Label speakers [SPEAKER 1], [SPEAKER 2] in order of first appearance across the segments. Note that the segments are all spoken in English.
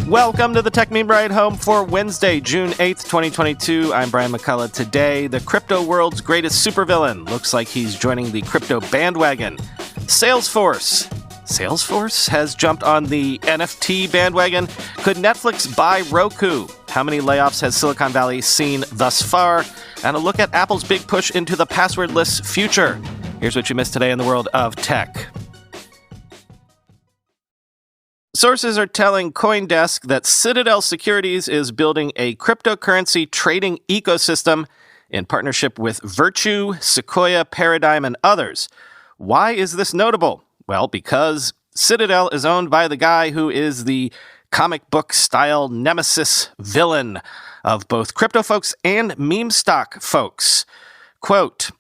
[SPEAKER 1] Welcome to the Techmeme Ride Home for Wednesday, June 8th, 2022. I'm Brian McCullough. Today, the crypto world's greatest supervillain looks like he's joining the crypto bandwagon. Salesforce. Salesforce has jumped on the NFT bandwagon. Could Netflix buy Roku? How many layoffs has Silicon Valley seen thus far? And a look at Apple's big push into the passwordless future. Here's what you missed today in the world of tech. Sources are telling CoinDesk that Citadel Securities is building a cryptocurrency trading ecosystem in partnership with Virtue, Sequoia, Paradigm, and others. Why is this notable? Well, because Citadel is owned by the guy who is the comic book-style nemesis villain of both crypto folks and meme stock folks. Quote,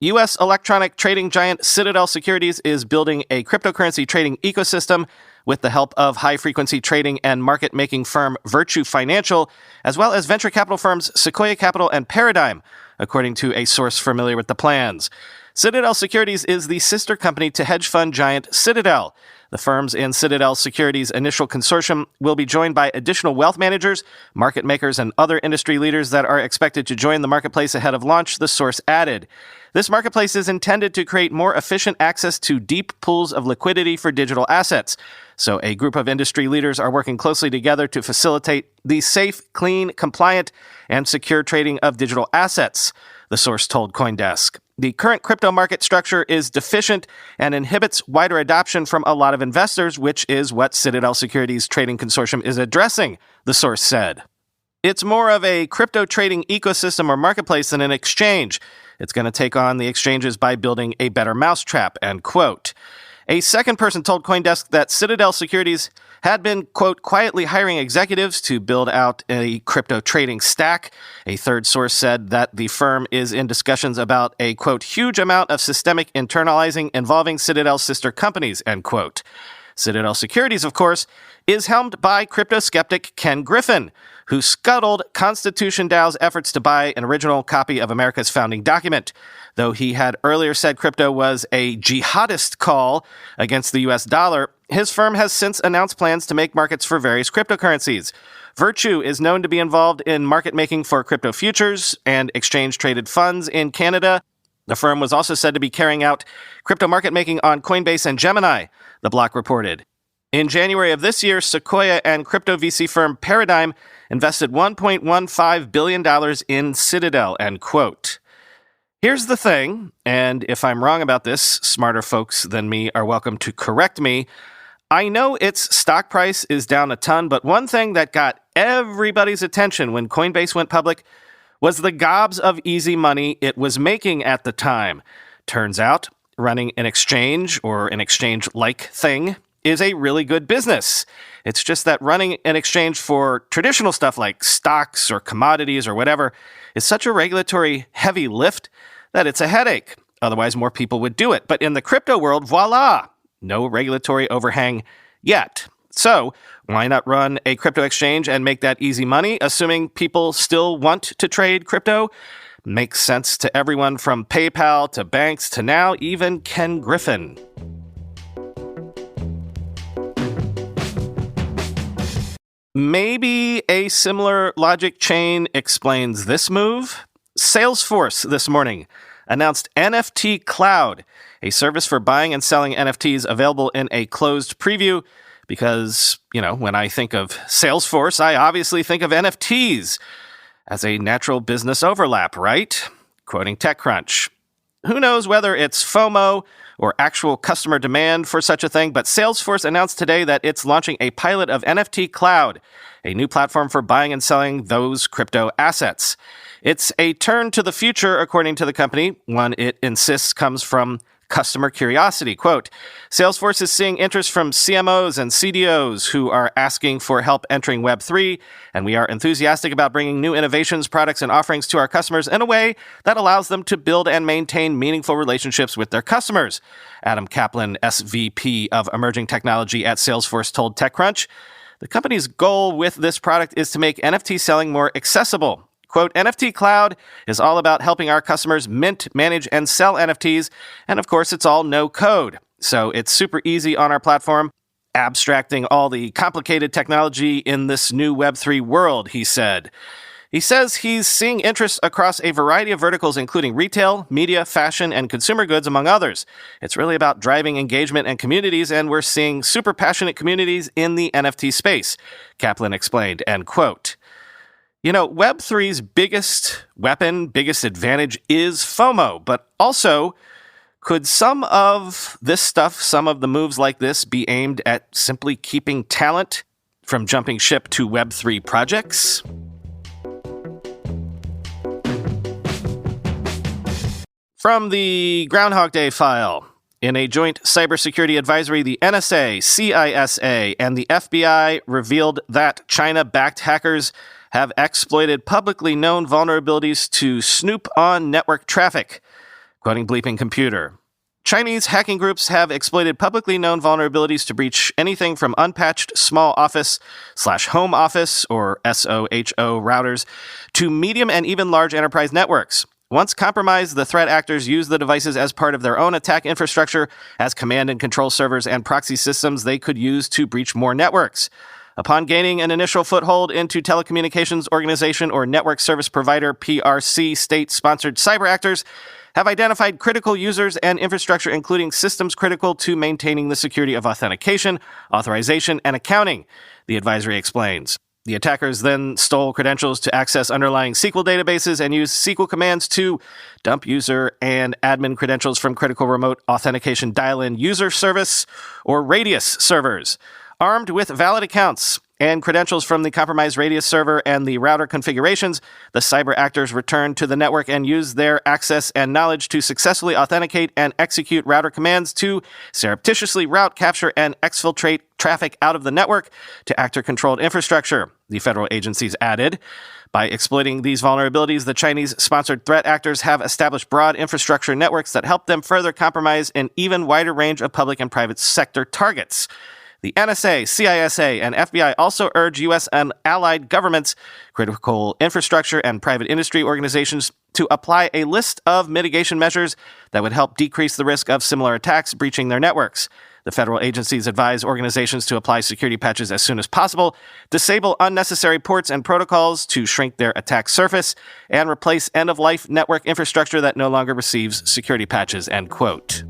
[SPEAKER 1] U.S. electronic trading giant Citadel Securities is building a cryptocurrency trading ecosystem with the help of high-frequency trading and market-making firm Virtue Financial, as well as venture capital firms Sequoia Capital and Paradigm, according to a source familiar with the plans. Citadel Securities is the sister company to hedge fund giant Citadel. The firms in Citadel Securities' initial consortium will be joined by additional wealth managers, market makers, and other industry leaders that are expected to join the marketplace ahead of launch, the source added. This marketplace is intended to create more efficient access to deep pools of liquidity for digital assets. So a group of industry leaders are working closely together to facilitate the safe, clean, compliant, and secure trading of digital assets, the source told CoinDesk. The current crypto market structure is deficient and inhibits wider adoption from a lot of investors, which is what Citadel Securities Trading Consortium is addressing, the source said. It's more of a crypto trading ecosystem or marketplace than an exchange. It's going to take on the exchanges by building a better mousetrap, end quote. A second person told CoinDesk that Citadel Securities had been, quote, quietly hiring executives to build out a crypto trading stack. A third source said that the firm is in discussions about a, quote, huge amount of systemic internalizing involving Citadel's sister companies, end quote. Citadel Securities, of course, is helmed by crypto skeptic Ken Griffin, who scuttled Constitution DAO's efforts to buy an original copy of America's founding document. Though he had earlier said crypto was a jihadist call against the U.S. dollar, his firm has since announced plans to make markets for various cryptocurrencies. Virtue is known to be involved in market making for crypto futures and exchange-traded funds in Canada. The firm was also said to be carrying out crypto market making on Coinbase and Gemini, the block reported. In January of this year, Sequoia and crypto VC firm Paradigm invested $1.15 billion in Citadel, end quote. Here's the thing, and if I'm wrong about this, smarter folks than me are welcome to correct me. I know its stock price is down a ton, but one thing that got everybody's attention when Coinbase went public was the gobs of easy money it was making at the time. Turns out, running an exchange or an exchange-like thing is a really good business. It's just that running an exchange for traditional stuff like stocks or commodities or whatever is such a regulatory heavy lift that it's a headache. Otherwise, more people would do it. But in the crypto world, voila, no regulatory overhang yet. So why not run a crypto exchange and make that easy money, assuming people still want to trade crypto? Makes sense to everyone from PayPal to banks to now even Ken Griffin. Maybe a similar logic chain explains this move. Salesforce this morning announced NFT Cloud, a service for buying and selling NFTs available in a closed preview because, when I think of Salesforce, I obviously think of NFTs as a natural business overlap, right? Quoting TechCrunch. Who knows whether it's FOMO or actual customer demand for such a thing, but Salesforce announced today that it's launching a pilot of NFT Cloud, a new platform for buying and selling those crypto assets. It's a turn to the future, according to the company, one it insists comes from customer curiosity. Quote, Salesforce is seeing interest from CMOs and CDOs who are asking for help entering Web3, and we are enthusiastic about bringing new innovations, products, and offerings to our customers in a way that allows them to build and maintain meaningful relationships with their customers. Adam Kaplan, SVP of Emerging Technology at Salesforce, told TechCrunch, the company's goal with this product is to make NFT selling more accessible. Quote, NFT Cloud is all about helping our customers mint, manage, and sell NFTs. And of course, it's all no code. So it's super easy on our platform. abstracting all the complicated technology in this new Web3 world, he said. He says he's seeing interest across a variety of verticals, including retail, media, fashion, and consumer goods, among others. It's really about driving engagement and communities, and we're seeing super passionate communities in the NFT space, Kaplan explained, end quote. You know, Web3's biggest weapon, biggest advantage is FOMO, but also, could some of this stuff, some of the moves like this, be aimed at simply keeping talent from jumping ship to Web3 projects? From the Groundhog Day file, in a joint cybersecurity advisory, the NSA, CISA, and the FBI revealed that China-backed hackers have exploited publicly known vulnerabilities to snoop on network traffic. Quoting Bleeping Computer, Chinese hacking groups have exploited publicly known vulnerabilities to breach anything from unpatched small office/home office, or SOHO routers, to medium and even large enterprise networks. Once compromised, the threat actors use the devices as part of their own attack infrastructure as command and control servers and proxy systems they could use to breach more networks. Upon gaining an initial foothold into telecommunications organization or network service provider PRC, state-sponsored cyber actors have identified critical users and infrastructure, including systems critical to maintaining the security of authentication, authorization, and accounting, the advisory explains. The attackers then stole credentials to access underlying SQL databases and used SQL commands to dump user and admin credentials from critical remote authentication dial-in user service, or Radius servers. Armed with valid accounts and credentials from the compromised Radius server and the router configurations, the cyber actors returned to the network and used their access and knowledge to successfully authenticate and execute router commands to surreptitiously route, capture, and exfiltrate traffic out of the network to actor-controlled infrastructure, the federal agencies added. By exploiting these vulnerabilities, the Chinese-sponsored threat actors have established broad infrastructure networks that help them further compromise an even wider range of public and private sector targets. The NSA, CISA, and FBI also urge U.S. and allied governments, critical infrastructure, and private industry organizations to apply a list of mitigation measures that would help decrease the risk of similar attacks breaching their networks. The federal agencies advise organizations to apply security patches as soon as possible, disable unnecessary ports and protocols to shrink their attack surface, and replace end-of-life network infrastructure that no longer receives security patches, end quote.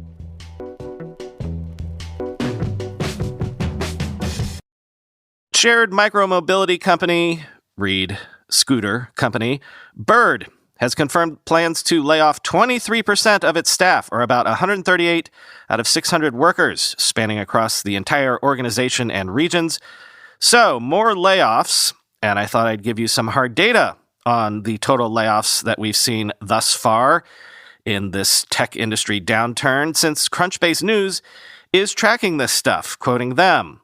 [SPEAKER 1] Shared micromobility company, read scooter company, Bird has confirmed plans to lay off 23% of its staff, or about 138 out of 600 workers, spanning across the entire organization and regions. So, more layoffs, and I thought I'd give you some hard data on the total layoffs that we've seen thus far in this tech industry downturn, since Crunchbase News is tracking this stuff, quoting them.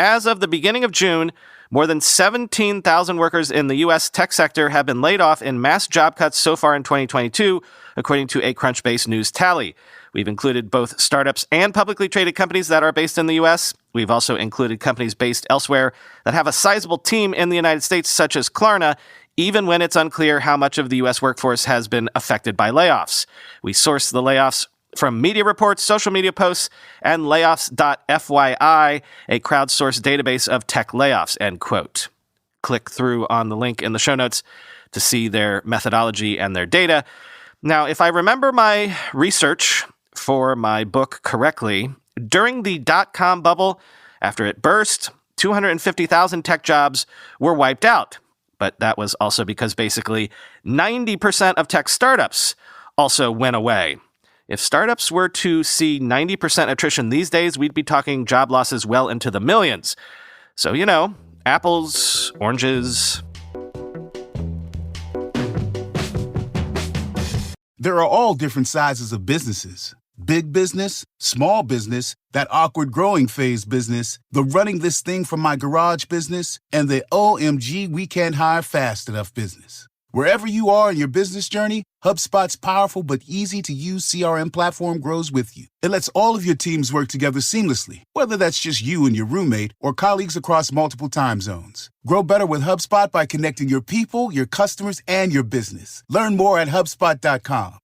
[SPEAKER 1] As of the beginning of June, more than 17,000 workers in the U.S. tech sector have been laid off in mass job cuts so far in 2022, according to a Crunchbase News tally. We've included both startups and publicly traded companies that are based in the U.S. We've also included companies based elsewhere that have a sizable team in the United States, such as Klarna, even when it's unclear how much of the U.S. workforce has been affected by layoffs. We source the layoffs from media reports, social media posts, and layoffs.fyi, a crowdsourced database of tech layoffs, end quote. Click through on the link in the show notes to see their methodology and their data. Now, if I remember my research for my book correctly, during the dot-com bubble, after it burst, 250,000 tech jobs were wiped out. But that was also because basically 90% of tech startups also went away. If startups were to see 90% attrition these days, we'd be talking job losses well into the millions. So, you know, apples, oranges.
[SPEAKER 2] There are all different sizes of businesses. Big business, small business, that awkward growing phase business, the running this thing from my garage business, and the OMG we can't hire fast enough business. Wherever you are in your business journey, HubSpot's powerful but easy-to-use CRM platform grows with you. It lets all of your teams work together seamlessly, whether that's just you and your roommate or colleagues across multiple time zones. Grow better with HubSpot by connecting your people, your customers, and your business. Learn more at HubSpot.com.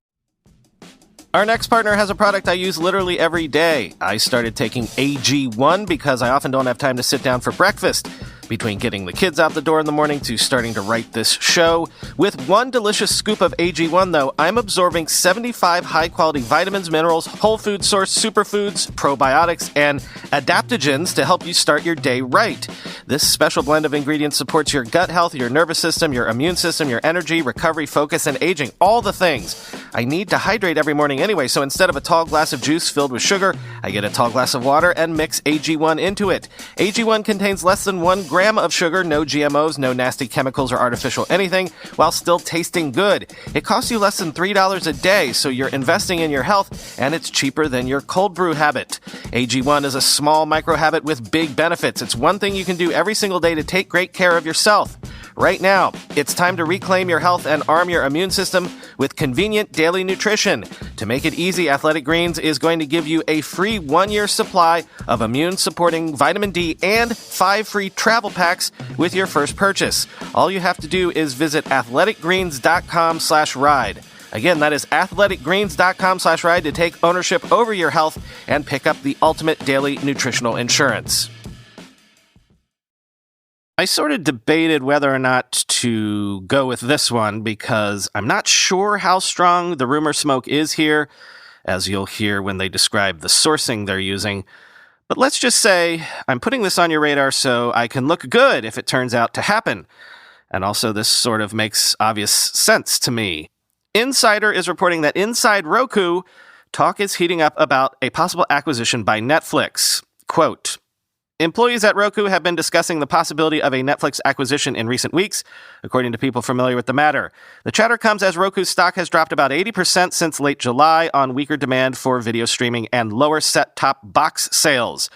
[SPEAKER 1] Our next partner has a product I use literally every day. I started taking AG1 because I often don't have time to sit down for breakfast. Between getting the kids out the door in the morning to starting to write this show. With one delicious scoop of AG1, though, I'm absorbing 75 high-quality vitamins, minerals, whole food source superfoods, probiotics, and adaptogens to help you start your day right. This special blend of ingredients supports your gut health, your nervous system, your immune system, your energy, recovery, focus, and aging. All the things. I need to hydrate every morning anyway, so instead of a tall glass of juice filled with sugar, I get a tall glass of water and mix AG1 into it. AG1 contains less than 1 gram of sugar, no GMOs, no nasty chemicals or artificial anything, while still tasting good. It costs you less than $3 a day, so you're investing in your health, and it's cheaper than your cold brew habit. AG1 is a small micro habit with big benefits. It's one thing you can do every single day to take great care of yourself. Right now, it's time to reclaim your health and arm your immune system with convenient daily nutrition. To make it easy, Athletic Greens is going to give you a free 1-year supply of immune-supporting vitamin D and 5 free travel packs with your first purchase. All you have to do is visit athleticgreens.com/ride. Again, that is athleticgreens.com/ride to take ownership over your health and pick up the ultimate daily nutritional insurance. I sort of debated whether or not to go with this one because I'm not sure how strong the rumor smoke is here, as you'll hear when they describe the sourcing they're using. But let's just say I'm putting this on your radar so I can look good if it turns out to happen. And also, this sort of makes obvious sense to me. Insider is reporting that inside Roku, talk is heating up about a possible acquisition by Netflix. Quote, employees at Roku have been discussing the possibility of a Netflix acquisition in recent weeks, according to people familiar with the matter. The chatter comes as Roku's stock has dropped about 80% since late July on weaker demand for video streaming and lower set-top box sales.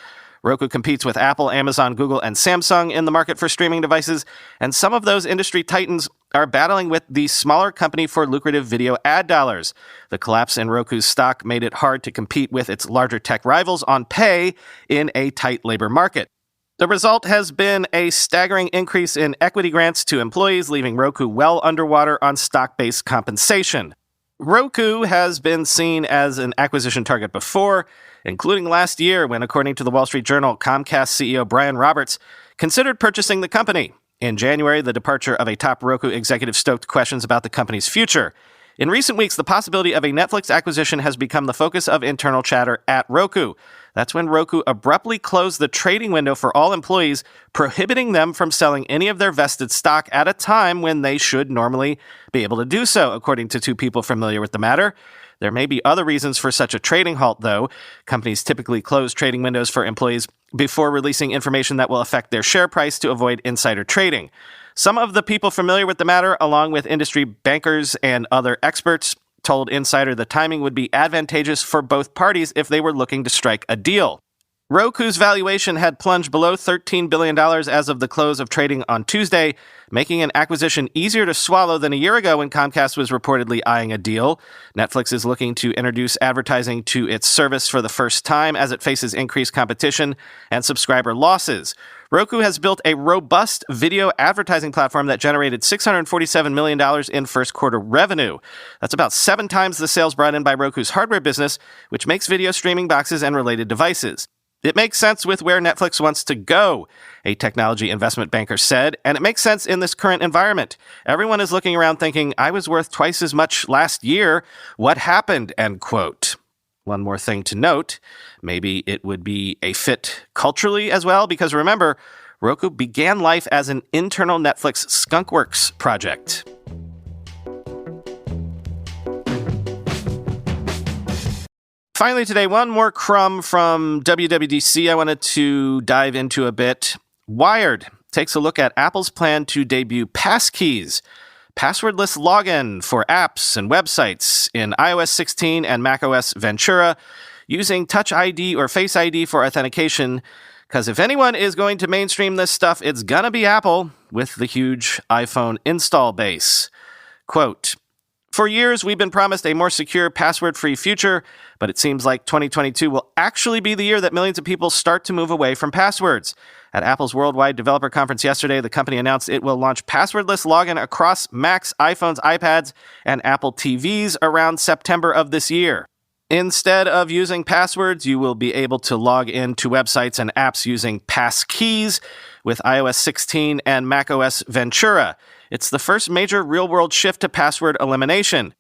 [SPEAKER 1] Roku competes with Apple, Amazon, Google, and Samsung in the market for streaming devices, and some of those industry titans are battling with the smaller company for lucrative video ad dollars. The collapse in Roku's stock made it hard to compete with its larger tech rivals on pay in a tight labor market. The result has been a staggering increase in equity grants to employees, leaving Roku well underwater on stock-based compensation. Roku has been seen as an acquisition target before, including last year when, according to the Wall Street Journal, Comcast CEO Brian Roberts considered purchasing the company. In January, the departure of a top Roku executive stoked questions about the company's future. In recent weeks, the possibility of a Netflix acquisition has become the focus of internal chatter at Roku. That's when Roku abruptly closed the trading window for all employees, prohibiting them from selling any of their vested stock at a time when they should normally be able to do so, according to two people familiar with the matter. There may be other reasons for such a trading halt, though. Companies typically close trading windows for employees before releasing information that will affect their share price to avoid insider trading. Some of the people familiar with the matter, along with industry bankers and other experts, told Insider the timing would be advantageous for both parties if they were looking to strike a deal. Roku's valuation had plunged below $13 billion as of the close of trading on Tuesday, making an acquisition easier to swallow than a year ago when Comcast was reportedly eyeing a deal. Netflix is looking to introduce advertising to its service for the first time as it faces increased competition and subscriber losses. Roku has built a robust video advertising platform that generated $647 million in first quarter revenue. That's about 7 times the sales brought in by Roku's hardware business, which makes video streaming boxes and related devices. It makes sense with where Netflix wants to go, a technology investment banker said, and it makes sense in this current environment. Everyone is looking around thinking, I was worth twice as much last year. What happened? End quote. One more thing to note, maybe it would be a fit culturally as well, because remember, Roku began life as an internal Netflix skunkworks project. Finally today, one more crumb from WWDC I wanted to dive into a bit. Wired takes a look at Apple's plan to debut passkeys, passwordless login for apps and websites in iOS 16 and macOS Ventura, using Touch ID or Face ID for authentication, because if anyone is going to mainstream this stuff, it's gonna be Apple with the huge iPhone install base. Quote, for years, we've been promised a more secure, password-free future, but it seems like 2022 will actually be the year that millions of people start to move away from passwords. At Apple's Worldwide Developer Conference yesterday, the company announced it will launch passwordless login across Macs, iPhones, iPads, and Apple TVs around September of this year. Instead of using passwords, you will be able to log into websites and apps using passkeys with iOS 16 and macOS Ventura. It's the first major real-world shift to password elimination.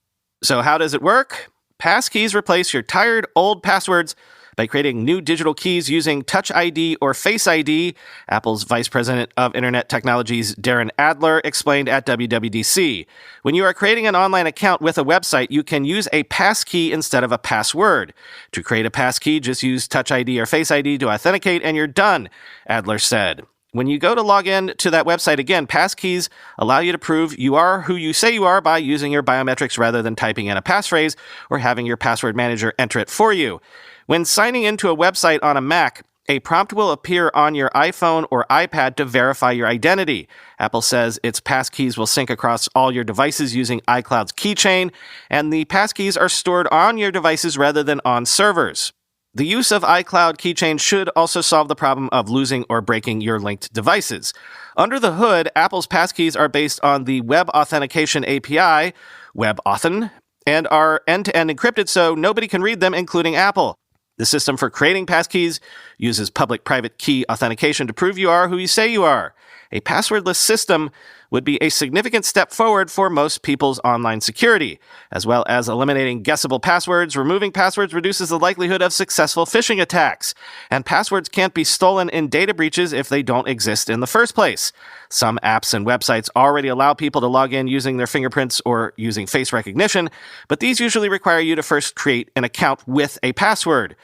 [SPEAKER 1] So how does it work? Passkeys replace your tired old passwords by creating new digital keys using Touch ID or Face ID, Apple's Vice President of Internet Technologies, Darren Adler, explained at WWDC. When you are creating an online account with a website, you can use a passkey instead of a password. To create a passkey, just use Touch ID or Face ID to authenticate, and you're done, Adler said. When you go to log in to that website again, passkeys allow you to prove you are who you say you are by using your biometrics rather than typing in a passphrase or having your password manager enter it for you. When signing into a website on a Mac, a prompt will appear on your iPhone or iPad to verify your identity. Apple says its passkeys will sync across all your devices using iCloud's keychain, and the passkeys are stored on your devices rather than on servers. The use of iCloud keychain should also solve the problem of losing or breaking your linked devices. Under the hood, Apple's passkeys are based on the Web Authentication API, WebAuthn, and are end-to-end encrypted so nobody can read them, including Apple. The system for creating passkeys uses public-private key authentication to prove you are who you say you are. A passwordless system would be a significant step forward for most people's online security. As well as eliminating guessable passwords, removing passwords reduces the likelihood of successful phishing attacks. And passwords can't be stolen in data breaches if they don't exist in the first place. Some apps and websites already allow people to log in using their fingerprints or using face recognition, but these usually require you to first create an account with a password.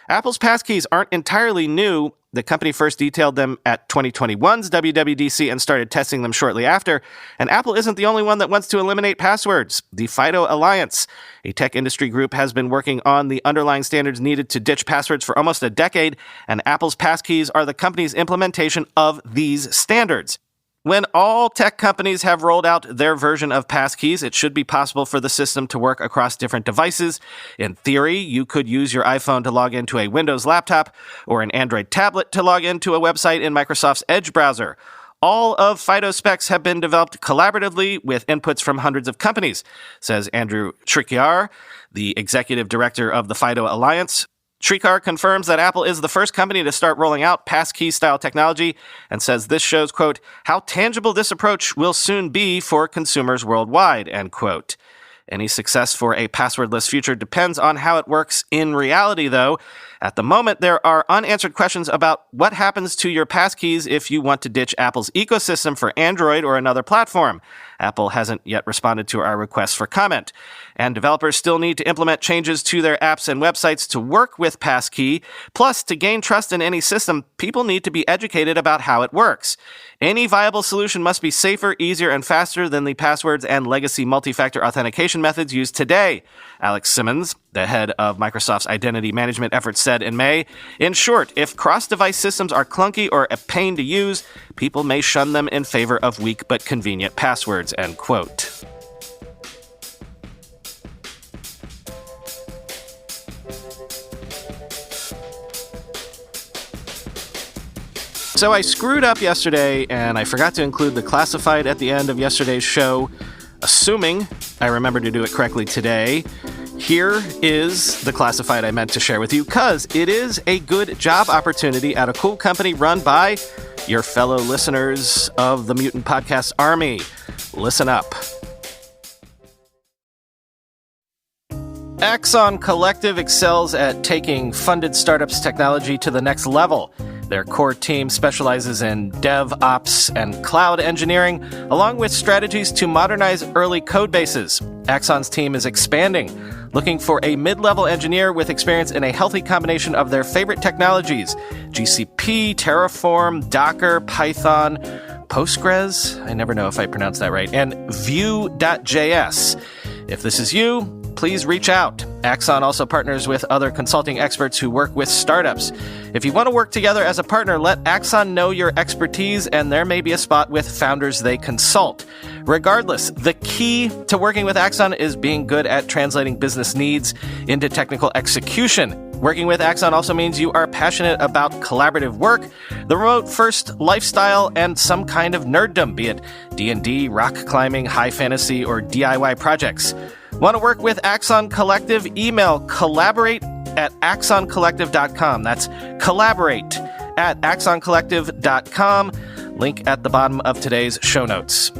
[SPEAKER 1] Apple's passkeys aren't entirely new. The company first detailed them at 2021's WWDC and started testing them shortly after. And Apple isn't the only one that wants to eliminate passwords. The FIDO Alliance, a tech industry group, has been working on the underlying standards needed to ditch passwords for almost a decade, and Apple's passkeys are the company's implementation of these standards. When all tech companies have rolled out their version of passkeys, it should be possible for the system to work across different devices. In theory, you could use your iPhone to log into a Windows laptop or an Android tablet to log into a website in Microsoft's Edge browser. All of FIDO specs have been developed collaboratively with inputs from hundreds of companies, says Andrew Tricchiar, the executive director of the FIDO Alliance. Tricchiar confirms that Apple is the first company to start rolling out passkey-style technology and says this shows, quote, how tangible this approach will soon be for consumers worldwide, end quote. Any success for a passwordless future depends on how it works in reality, though. At the moment, there are unanswered questions about what happens to your passkeys if you want to ditch Apple's ecosystem for Android or another platform. Apple hasn't yet responded to our requests for comment. And developers still need to implement changes to their apps and websites to work with passkey. Plus, to gain trust in any system, people need to be educated about how it works. Any viable solution must be safer, easier, and faster than the passwords and legacy multi-factor authentication methods used today, Alex Simmons, the head of Microsoft's identity management efforts, said in May. In short, if cross-device systems are clunky or a pain to use, people may shun them in favor of weak but convenient passwords, end quote. So I screwed up yesterday, and I forgot to include the classified at the end of yesterday's show. Assuming I remember to do it correctly today, here is the classified I meant to share with you, because it is a good job opportunity at a cool company run by your fellow listeners of the Mutant Podcast Army. Listen up. Axon Collective excels at taking funded startups' technology to the next level. Their core team specializes in DevOps and cloud engineering, along with strategies to modernize early code bases. Axon's team is expanding, looking for a mid-level engineer with experience in a healthy combination of their favorite technologies: GCP, Terraform, Docker, Python, Postgres, I never know if I pronounced that right, and Vue.js. If this is you, please reach out. Axon also partners with other consulting experts who work with startups. If you want to work together as a partner, let Axon know your expertise, and there may be a spot with founders they consult. Regardless, the key to working with Axon is being good at translating business needs into technical execution. Working with Axon also means you are passionate about collaborative work, the remote-first lifestyle, and some kind of nerddom, be it D&D, rock climbing, high fantasy, or DIY projects. Want to work with Axon Collective? Email collaborate@axoncollective.com. That's collaborate@axoncollective.com. Link at the bottom of today's show notes.